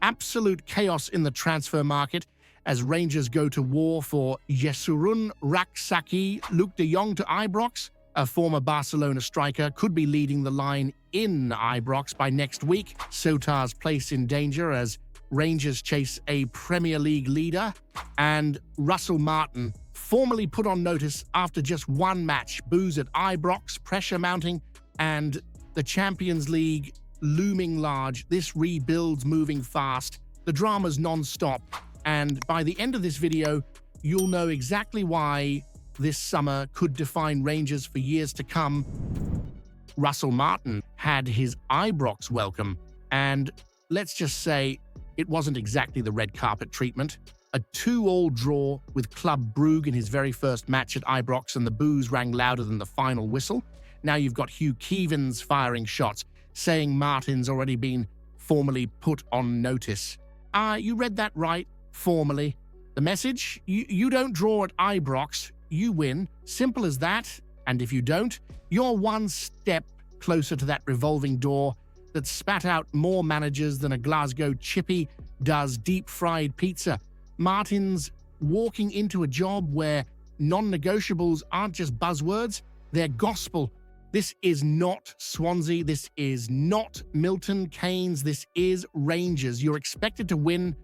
absolute chaos in the transfer market as Rangers go to war for Jesurun Rak-Sakyi. Luuk de Jong to Ibrox, a former Barcelona striker, could be leading the line in Ibrox by next week. Sotar's place in danger as Rangers chase a Premier League leader. And Russell Martin, formally put on notice after just one match, boos at Ibrox, pressure mounting, and the Champions League looming large. This rebuild's moving fast. The drama's non-stop. And by the end of this video, you'll know exactly why this summer could define Rangers for years to come. Russell Martin had his Ibrox welcome, and let's just say it wasn't exactly the red carpet treatment. A 2-2 draw with Club Brugge in his very first match at Ibrox, and the boos rang louder than the final whistle. Now you've got Hugh Keevins firing shots, saying Martin's already been formally put on notice. You read that right, formally. The message? You don't draw at Ibrox, you win. Simple as that. And if you don't, you're one step closer to that revolving door that spat out more managers than a Glasgow chippy does deep-fried pizza. Martin's walking into a job where non-negotiables aren't just buzzwords, they're gospel. This is not Swansea, this is not Milton Keynes, this is Rangers. You're expected to win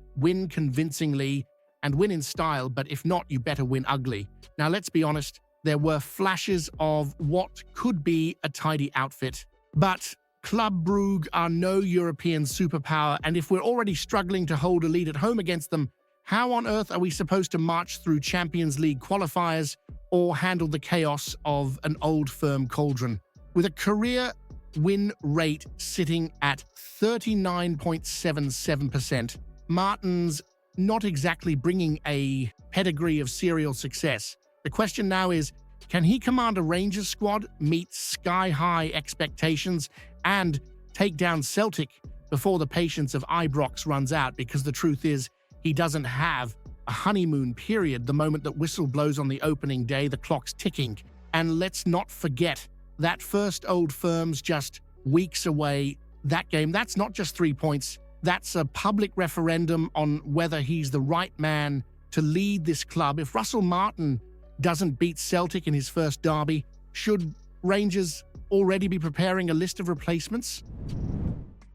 convincingly, and win in style, but if not, you better win ugly. Now, let's be honest, there were flashes of what could be a tidy outfit, but Club Brugge are no European superpower, and if we're already struggling to hold a lead at home against them, how on earth are we supposed to march through Champions League qualifiers or handle the chaos of an old firm cauldron? With a career win rate sitting at 39.77%, Martin's not exactly bringing a pedigree of serial success. The question now is, can he command a Rangers squad, meet sky-high expectations, and take down Celtic before the patience of Ibrox runs out? Because the truth is, he doesn't have a honeymoon period. The moment that whistle blows on the opening day, the clock's ticking. And let's not forget that first Old Firm's just weeks away. That game, that's not just 3 points. That's a public referendum on whether he's the right man to lead this club. If Russell Martin doesn't beat Celtic in his first derby, should Rangers already be preparing a list of replacements?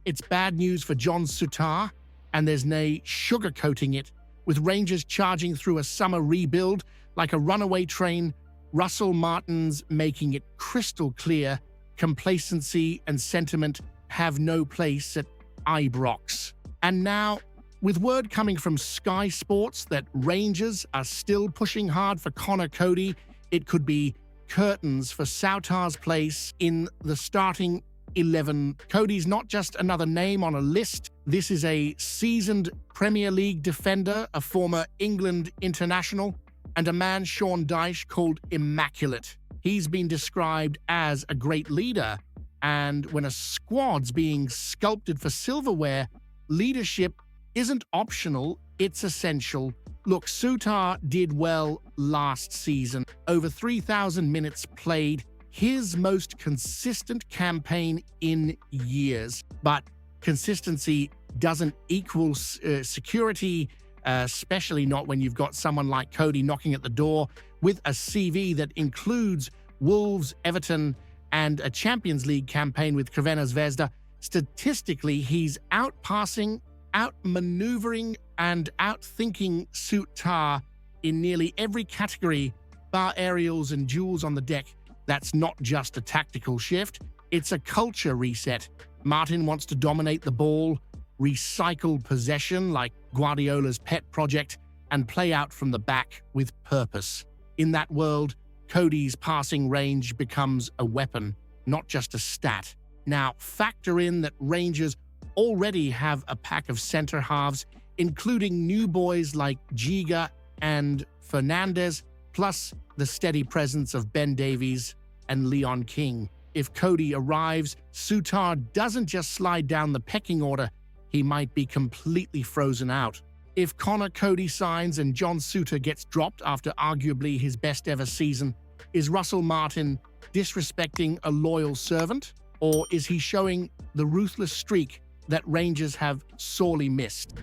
It's bad news for John Sotar, and there's no sugarcoating it. With Rangers charging through a summer rebuild like a runaway train, Russell Martin's making it crystal clear complacency and sentiment have no place at Ibrox. And now, with word coming from Sky Sports that Rangers are still pushing hard for Coady, it could be curtains for Sotar's place in the starting 11. Cody's not just another name on a list. This is a seasoned Premier League defender, a former England international, and a man Sean Dyche called Immaculate. He's been described as a great leader, and when a squad's being sculpted for silverware, leadership isn't optional, it's essential. Look, Sotar did well last season. Over 3,000 minutes played, his most consistent campaign in years. But consistency doesn't equal security, especially not when you've got someone like Cody knocking at the door with a CV that includes Wolves, Everton, and a Champions League campaign with Crvena Zvezda. Statistically, he's outpassing, outmaneuvering, and outthinking Sotar in nearly every category, bar aerials and duels on the deck. That's not just a tactical shift, it's a culture reset. Martin wants to dominate the ball, recycle possession like Guardiola's pet project, and play out from the back with purpose. In that world, Cody's passing range becomes a weapon, not just a stat. Now, factor in that Rangers already have a pack of centre halves, including new boys like Giga and Fernandez, plus the steady presence of Ben Davies and Leon King. If Cody arrives, Sotar doesn't just slide down the pecking order, he might be completely frozen out. If Cody signs and John Sotar gets dropped after arguably his best ever season, is Russell Martin disrespecting a loyal servant? Or is he showing the ruthless streak that Rangers have sorely missed.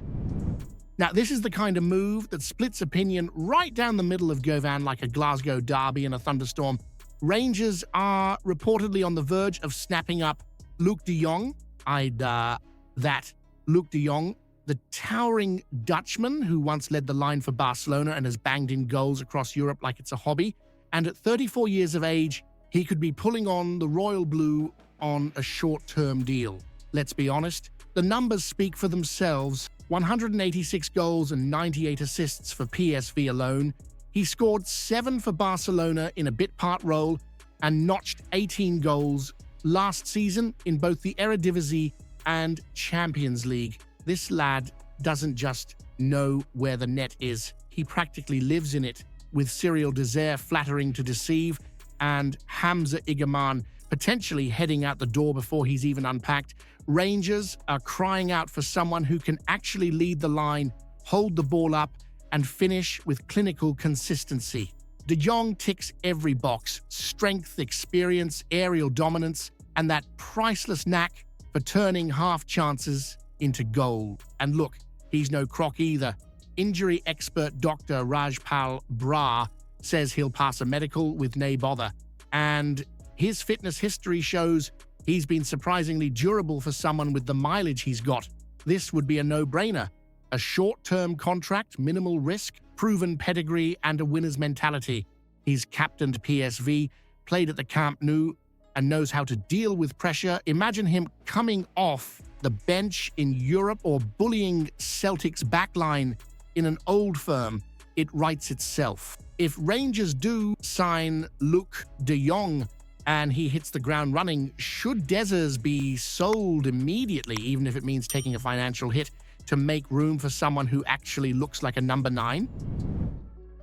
Now, this is the kind of move that splits opinion right down the middle of Govan like a Glasgow derby in a thunderstorm. Rangers are reportedly on the verge of snapping up Luuk de Jong. Luuk de Jong, the towering Dutchman who once led the line for Barcelona and has banged in goals across Europe like it's a hobby. And at 34 years of age, he could be pulling on the royal blue on a short-term deal. Let's be honest, the numbers speak for themselves. 186 goals and 98 assists for PSV alone. He scored 7 for Barcelona in a bit-part role and notched 18 goals last season in both the Eredivisie and Champions League. This lad doesn't just know where the net is. He practically lives in it, with Cyril Désir flattering to deceive and Hamza Igaman potentially heading out the door before he's even unpacked. Rangers are crying out for someone who can actually lead the line, hold the ball up, and finish with clinical consistency. De Jong ticks every box: strength, experience, aerial dominance, and that priceless knack for turning half chances into goal. And look, he's no crock either. Injury expert Dr. Rajpal Brar says he'll pass a medical with nae bother. And his fitness history shows he's been surprisingly durable for someone with the mileage he's got. This would be a no-brainer. A short-term contract, minimal risk, proven pedigree, and a winner's mentality. He's captained PSV, played at the Camp Nou, and knows how to deal with pressure. Imagine him coming off the bench in Europe or bullying Celtic's backline in an old firm. It writes itself. If Rangers do sign Luuk de Jong and he hits the ground running, should Dezers be sold immediately, even if it means taking a financial hit, to make room for someone who actually looks like a number 9?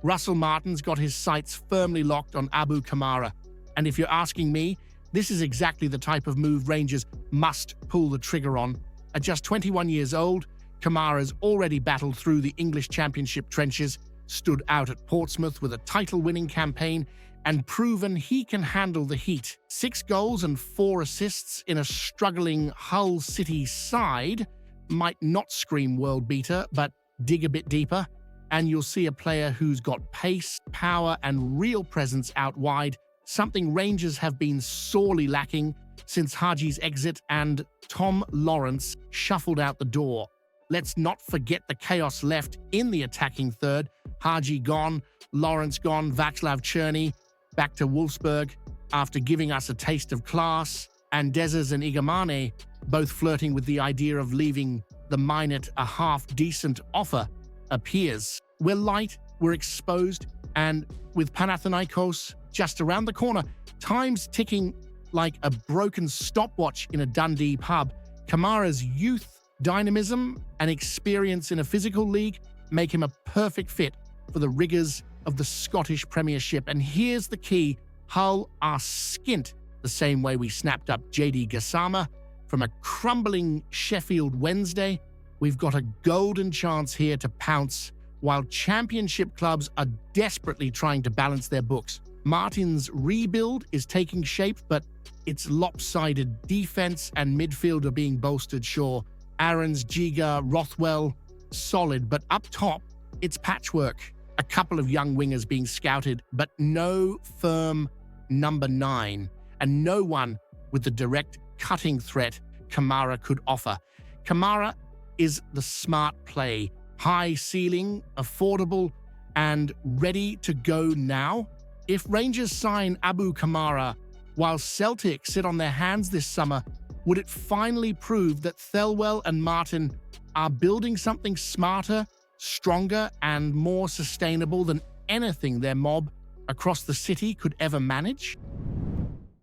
Russell Martin's got his sights firmly locked on Abu Kamara. And if you're asking me, this is exactly the type of move Rangers must pull the trigger on. At just 21 years old, Kamara's already battled through the English Championship trenches, stood out at Portsmouth with a title-winning campaign, and proven he can handle the heat. 6 goals and 4 assists in a struggling Hull City side might not scream world beater, but dig a bit deeper, and you'll see a player who's got pace, power, and real presence out wide, something Rangers have been sorely lacking since Haji's exit and Tom Lawrence shuffled out the door. Let's not forget the chaos left in the attacking third. Haji gone, Lawrence gone, Václav Černý back to Wolfsburg after giving us a taste of class, and Dezers and Igamane both flirting with the idea of leaving the Minot a half-decent offer appears. We're light, we're exposed, and with Panathinaikos just around the corner, time's ticking like a broken stopwatch in a Dundee pub. Kamara's youth, dynamism, and experience in a physical league make him a perfect fit for the rigors of the Scottish Premiership. And here's the key: Hull are skint the same way we snapped up JD Gassama from a crumbling Sheffield Wednesday. We've got a golden chance here to pounce, while championship clubs are desperately trying to balance their books. Martin's rebuild is taking shape, but its lopsided defense and midfield are being bolstered, sure. Aarons, Giga, Rothwell, solid, but up top, it's patchwork. A couple of young wingers being scouted, but no firm number 9, and no one with the direct cutting threat Kamara could offer. Kamara is the smart play, high ceiling, affordable, and ready to go now. If Rangers sign Abu Kamara while Celtic sit on their hands this summer, would it finally prove that Thelwell and Martin are building something smarter, stronger, and more sustainable than anything their mob across the city could ever manage?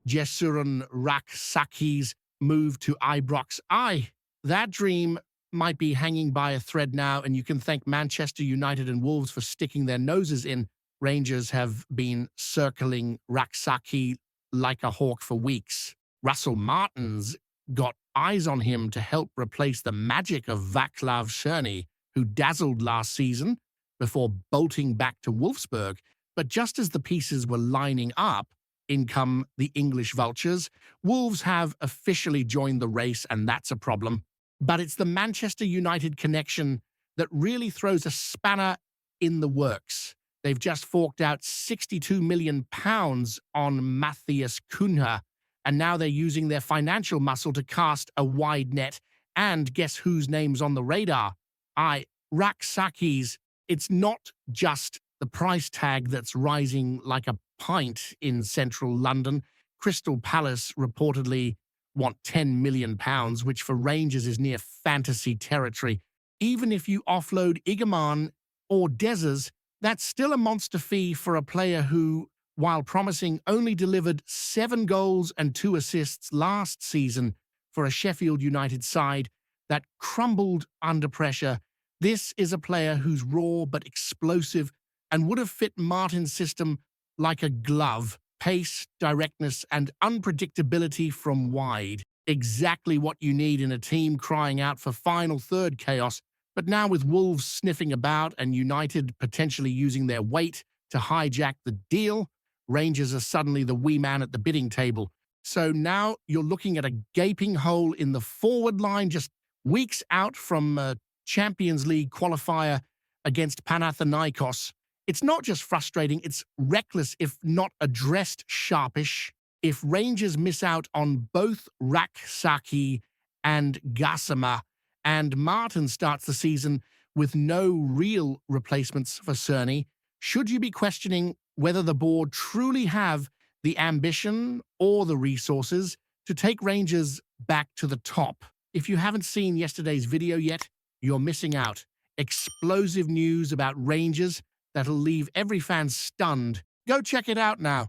Jesurun Rak-Sakyi's move to Ibrox. That dream might be hanging by a thread now, and you can thank Manchester United and Wolves for sticking their noses in. Rangers have been circling Rak-Sakyi like a hawk for weeks. Russell Martin's got eyes on him to help replace the magic of Václav Černý, who dazzled last season before bolting back to Wolfsburg. But just as the pieces were lining up, in come the English vultures. Wolves have officially joined the race, and that's a problem. But it's the Manchester United connection that really throws a spanner in the works. They've just forked out £62 million on Matthias Cunha, and now they're using their financial muscle to cast a wide net. And guess whose name's on the radar? Rak-Sakyi's. It's not just the price tag that's rising like a pint in central London. Crystal Palace reportedly want £10 million, which for Rangers is near fantasy territory. Even if you offload Igaman or Dezers, that's still a monster fee for a player who, while promising, only delivered 7 goals and 2 assists last season for a Sheffield United side that crumbled under pressure. This is a player who's raw but explosive and would have fit Martin's system like a glove. Pace, directness, and unpredictability from wide. Exactly what you need in a team crying out for final third chaos. But now with Wolves sniffing about and United potentially using their weight to hijack the deal, Rangers are suddenly the wee man at the bidding table. So now you're looking at a gaping hole in the forward line just weeks out from a Champions League qualifier against Panathinaikos. It's not just frustrating, it's reckless if not addressed sharpish. If Rangers miss out on both Rak-Sakyi and Gassama, and Martin starts the season with no real replacements for Cerny, should you be questioning whether the board truly have the ambition or the resources to take Rangers back to the top? If you haven't seen yesterday's video yet, you're missing out. Explosive news about Rangers that'll leave every fan stunned. Go check it out now.